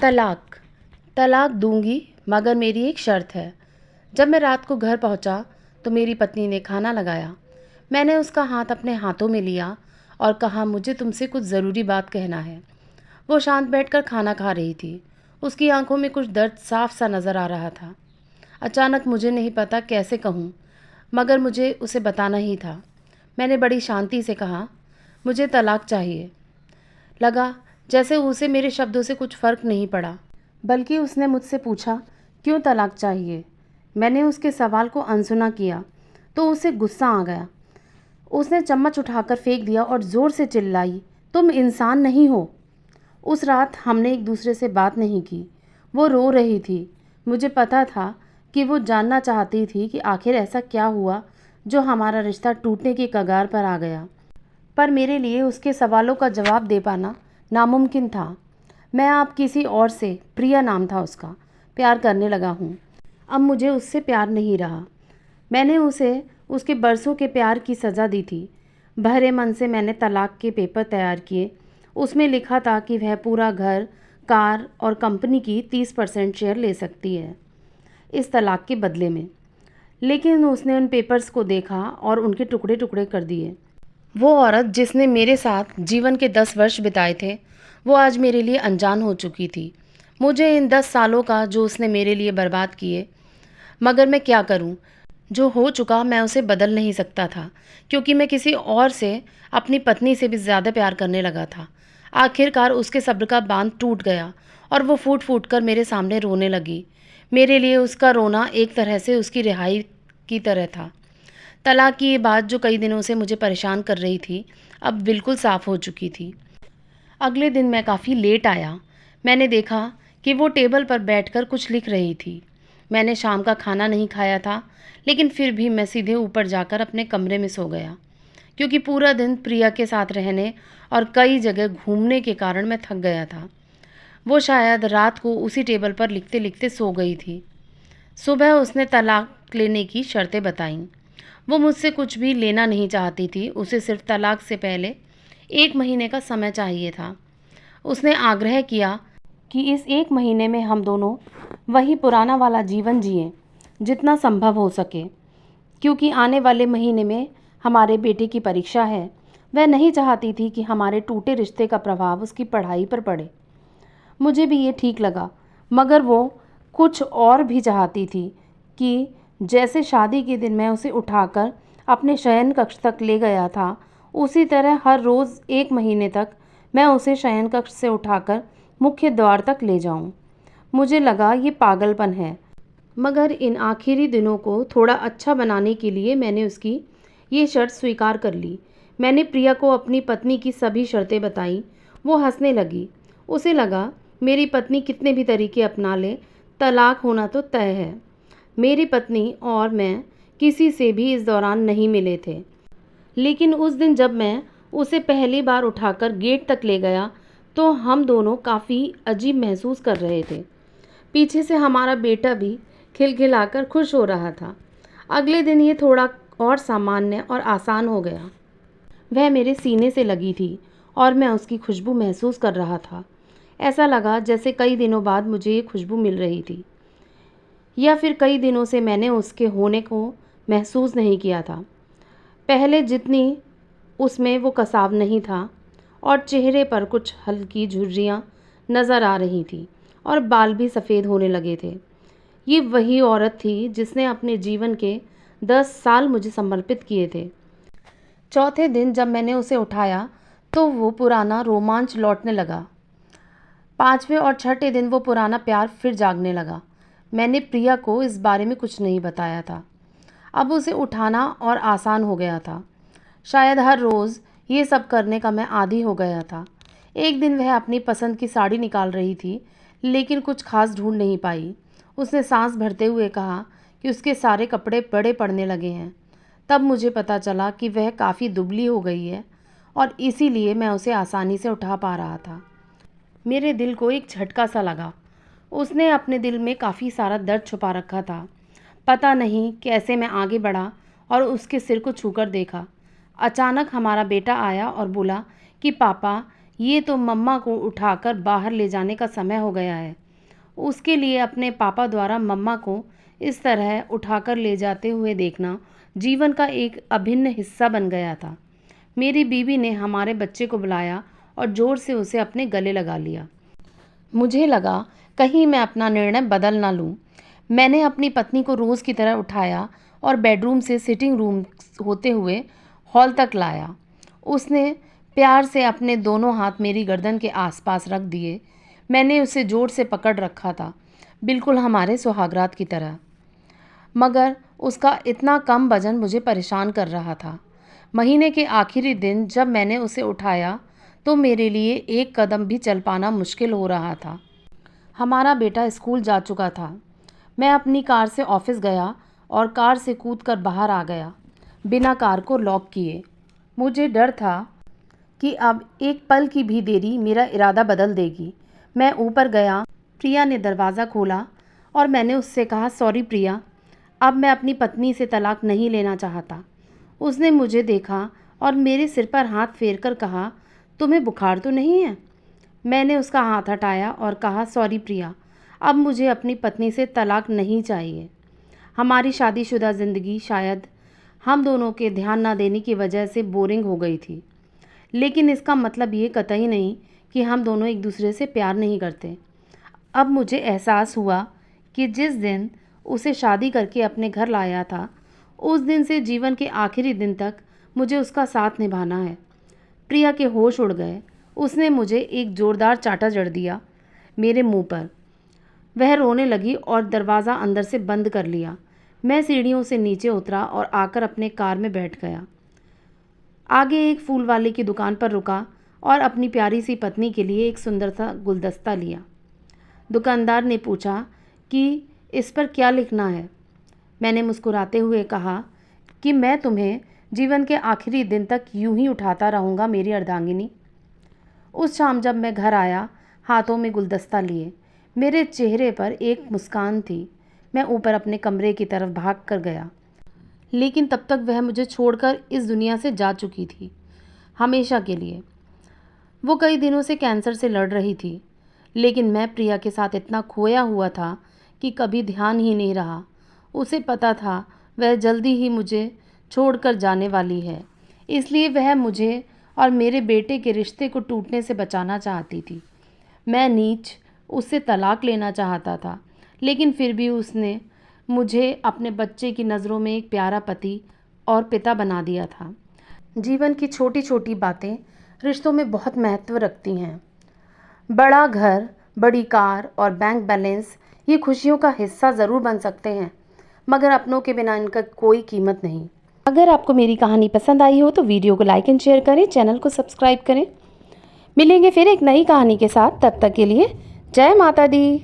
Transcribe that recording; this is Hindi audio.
तलाक। तलाक दूंगी मगर मेरी एक शर्त है। जब मैं रात को घर पहुंचा तो मेरी पत्नी ने खाना लगाया। मैंने उसका हाथ अपने हाथों में लिया और कहा, मुझे तुमसे कुछ ज़रूरी बात कहना है। वो शांत बैठकर खाना खा रही थी। उसकी आंखों में कुछ दर्द साफ सा नज़र आ रहा था। अचानक मुझे नहीं पता कैसे कहूँ, मगर मुझे उसे बताना ही था। मैंने बड़ी शांति से कहा, मुझे तलाक चाहिए। लगा जैसे उसे मेरे शब्दों से कुछ फ़र्क नहीं पड़ा, बल्कि उसने मुझसे पूछा, क्यों तलाक चाहिए। मैंने उसके सवाल को अनसुना किया तो उसे गुस्सा आ गया। उसने चम्मच उठाकर फेंक दिया और ज़ोर से चिल्लाई, तुम इंसान नहीं हो। उस रात हमने एक दूसरे से बात नहीं की। वो रो रही थी। मुझे पता था कि वो जानना चाहती थी कि आखिर ऐसा क्या हुआ जो हमारा रिश्ता टूटने की कगार पर आ गया। पर मेरे लिए उसके सवालों का जवाब दे पाना नामुमकिन था। मैं अब किसी और से, प्रिया नाम था उसका, प्यार करने लगा हूँ। अब मुझे उससे प्यार नहीं रहा। मैंने उसे उसके बरसों के प्यार की सज़ा दी थी। भरे मन से मैंने तलाक के पेपर तैयार किए। उसमें लिखा था कि वह पूरा घर, कार और कंपनी की 30% शेयर ले सकती है इस तलाक के बदले में। लेकिन उसने उन पेपर्स को देखा और उनके टुकड़े टुकड़े कर दिए। वो औरत जिसने मेरे साथ जीवन के 10 वर्ष बिताए थे, वो आज मेरे लिए अनजान हो चुकी थी। मुझे इन 10 सालों का जो उसने मेरे लिए बर्बाद किए, मगर मैं क्या करूं? जो हो चुका मैं उसे बदल नहीं सकता था, क्योंकि मैं किसी और से, अपनी पत्नी से भी ज़्यादा प्यार करने लगा था। आखिरकार उसके सब्र का बांध टूट गया और वो फूट फूट कर मेरे सामने रोने लगी। मेरे लिए उसका रोना एक तरह से उसकी रिहाई की तरह था। तलाक की ये बात जो कई दिनों से मुझे परेशान कर रही थी, अब बिल्कुल साफ़ हो चुकी थी। अगले दिन मैं काफ़ी लेट आया। मैंने देखा कि वो टेबल पर बैठकर कुछ लिख रही थी। मैंने शाम का खाना नहीं खाया था, लेकिन फिर भी मैं सीधे ऊपर जाकर अपने कमरे में सो गया, क्योंकि पूरा दिन प्रिया के साथ रहने और कई जगह घूमने के कारण मैं थक गया था। वो शायद रात को उसी टेबल पर लिखते लिखते सो गई थी। सुबह उसने तलाक लेने की शर्तें बताईं। वो मुझसे कुछ भी लेना नहीं चाहती थी, उसे सिर्फ तलाक से पहले 1 महीने का समय चाहिए था। उसने आग्रह किया कि इस 1 महीने में हम दोनों वही पुराना वाला जीवन जिएं, जितना संभव हो सके, क्योंकि आने वाले महीने में हमारे बेटे की परीक्षा है। वह नहीं चाहती थी कि हमारे टूटे रिश्ते का प्रभाव उसकी पढ़ाई पर पड़े। मुझे भी ये ठीक लगा, मगर वो कुछ और भी चाहती थी कि जैसे शादी के दिन मैं उसे उठाकर अपने शयन कक्ष तक ले गया था, उसी तरह हर रोज़ 1 महीने तक मैं उसे शयन कक्ष से उठाकर मुख्य द्वार तक ले जाऊं। मुझे लगा ये पागलपन है, मगर इन आखिरी दिनों को थोड़ा अच्छा बनाने के लिए मैंने उसकी ये शर्त स्वीकार कर ली। मैंने प्रिया को अपनी पत्नी की सभी शर्तें बताईं। वो हंसने लगी। उसे लगा मेरी पत्नी कितने भी तरीके अपना ले, तलाक होना तो तय है। मेरी पत्नी और मैं किसी से भी इस दौरान नहीं मिले थे, लेकिन उस दिन जब मैं उसे पहली बार उठाकर गेट तक ले गया तो हम दोनों काफ़ी अजीब महसूस कर रहे थे। पीछे से हमारा बेटा भी खिलखिलाकर खुश हो रहा था। अगले दिन ये थोड़ा और सामान्य और आसान हो गया। वह मेरे सीने से लगी थी और मैं उसकी खुशबू महसूस कर रहा था। ऐसा लगा जैसे कई दिनों बाद मुझे ये खुशबू मिल रही थी, या फिर कई दिनों से मैंने उसके होने को महसूस नहीं किया था। पहले जितनी उसमें वो कसाव नहीं था और चेहरे पर कुछ हल्की झुर्रियाँ नज़र आ रही थी और बाल भी सफ़ेद होने लगे थे। ये वही औरत थी जिसने अपने जीवन के 10 साल मुझे समर्पित किए थे। चौथे दिन जब मैंने उसे उठाया तो वो पुराना रोमांच लौटने लगा। 5वें और छठे दिन वो पुराना प्यार फिर जागने लगा। मैंने प्रिया को इस बारे में कुछ नहीं बताया था। अब उसे उठाना और आसान हो गया था। शायद हर रोज़ ये सब करने का मैं आदी हो गया था। एक दिन वह अपनी पसंद की साड़ी निकाल रही थी, लेकिन कुछ खास ढूंढ नहीं पाई। उसने सांस भरते हुए कहा कि उसके सारे कपड़े बड़े पड़ने लगे हैं। तब मुझे पता चला कि वह काफ़ी दुबली हो गई है और इसीलिए मैं उसे आसानी से उठा पा रहा था। मेरे दिल को एक झटका सा लगा। उसने अपने दिल में काफ़ी सारा दर्द छुपा रखा था। पता नहीं कैसे मैं आगे बढ़ा और उसके सिर को छूकर देखा। अचानक हमारा बेटा आया और बोला कि पापा, ये तो मम्मा को उठाकर बाहर ले जाने का समय हो गया है। उसके लिए अपने पापा द्वारा मम्मा को इस तरह उठाकर ले जाते हुए देखना जीवन का एक अभिन्न हिस्सा बन गया था। मेरी बीवी ने हमारे बच्चे को बुलाया और ज़ोर से उसे अपने गले लगा लिया। मुझे लगा कहीं मैं अपना निर्णय बदल ना लूँ। मैंने अपनी पत्नी को रोज़ की तरह उठाया और बेडरूम से सिटिंग रूम होते हुए हॉल तक लाया। उसने प्यार से अपने दोनों हाथ मेरी गर्दन के आसपास रख दिए। मैंने उसे जोर से पकड़ रखा था, बिल्कुल हमारे सुहागरात की तरह। मगर उसका इतना कम वजन मुझे परेशान कर रहा था। महीने के आखिरी दिन जब मैंने उसे उठाया तो मेरे लिए एक कदम भी चल पाना मुश्किल हो रहा था। हमारा बेटा स्कूल जा चुका था। मैं अपनी कार से ऑफिस गया और कार से कूदकर बाहर आ गया, बिना कार को लॉक किए। मुझे डर था कि अब एक पल की भी देरी मेरा इरादा बदल देगी। मैं ऊपर गया। प्रिया ने दरवाज़ा खोला और मैंने उससे कहा, सॉरी प्रिया, अब मैं अपनी पत्नी से तलाक नहीं लेना चाहता। उसने मुझे देखा और मेरे सिर पर हाथ फेरकर कहा, तुम्हें बुखार तो नहीं है? मैंने उसका हाथ हटाया और कहा, सॉरी प्रिया, अब मुझे अपनी पत्नी से तलाक नहीं चाहिए। हमारी शादीशुदा ज़िंदगी शायद हम दोनों के ध्यान ना देने की वजह से बोरिंग हो गई थी, लेकिन इसका मतलब ये कतई नहीं कि हम दोनों एक दूसरे से प्यार नहीं करते। अब मुझे एहसास हुआ कि जिस दिन उसे शादी करके अपने घर लाया था, उस दिन से जीवन के आखिरी दिन तक मुझे उसका साथ निभाना है। प्रिया के होश उड़ गए। उसने मुझे एक ज़ोरदार चांटा जड़ दिया मेरे मुंह पर। वह रोने लगी और दरवाज़ा अंदर से बंद कर लिया। मैं सीढ़ियों से नीचे उतरा और आकर अपने कार में बैठ गया। आगे एक फूल वाले की दुकान पर रुका और अपनी प्यारी सी पत्नी के लिए एक सुंदर सा गुलदस्ता लिया। दुकानदार ने पूछा कि इस पर क्या लिखना है। मैंने मुस्कुराते हुए कहा कि मैं तुम्हें जीवन के आखिरी दिन तक यूं ही उठाता रहूँगा मेरी अर्धांगिनी। उस शाम जब मैं घर आया, हाथों में गुलदस्ता लिए, मेरे चेहरे पर एक मुस्कान थी। मैं ऊपर अपने कमरे की तरफ भाग कर गया, लेकिन तब तक वह मुझे छोड़कर इस दुनिया से जा चुकी थी, हमेशा के लिए। वो कई दिनों से कैंसर से लड़ रही थी, लेकिन मैं प्रिया के साथ इतना खोया हुआ था कि कभी ध्यान ही नहीं रहा। उसे पता था वह जल्दी ही मुझे छोड़कर जाने वाली है, इसलिए वह मुझे और मेरे बेटे के रिश्ते को टूटने से बचाना चाहती थी। मैं नीच उससे तलाक लेना चाहता था, लेकिन फिर भी उसने मुझे अपने बच्चे की नज़रों में एक प्यारा पति और पिता बना दिया था। जीवन की छोटी छोटी बातें रिश्तों में बहुत महत्व रखती हैं। बड़ा घर, बड़ी कार और बैंक बैलेंस ये खुशियों का हिस्सा ज़रूर बन सकते हैं, मगर अपनों के बिना इनका कोई कीमत नहीं। अगर आपको मेरी कहानी पसंद आई हो तो वीडियो को लाइक एंड शेयर करें, चैनल को सब्सक्राइब करें। मिलेंगे फिर एक नई कहानी के साथ, तब तक के लिए जय माता दी।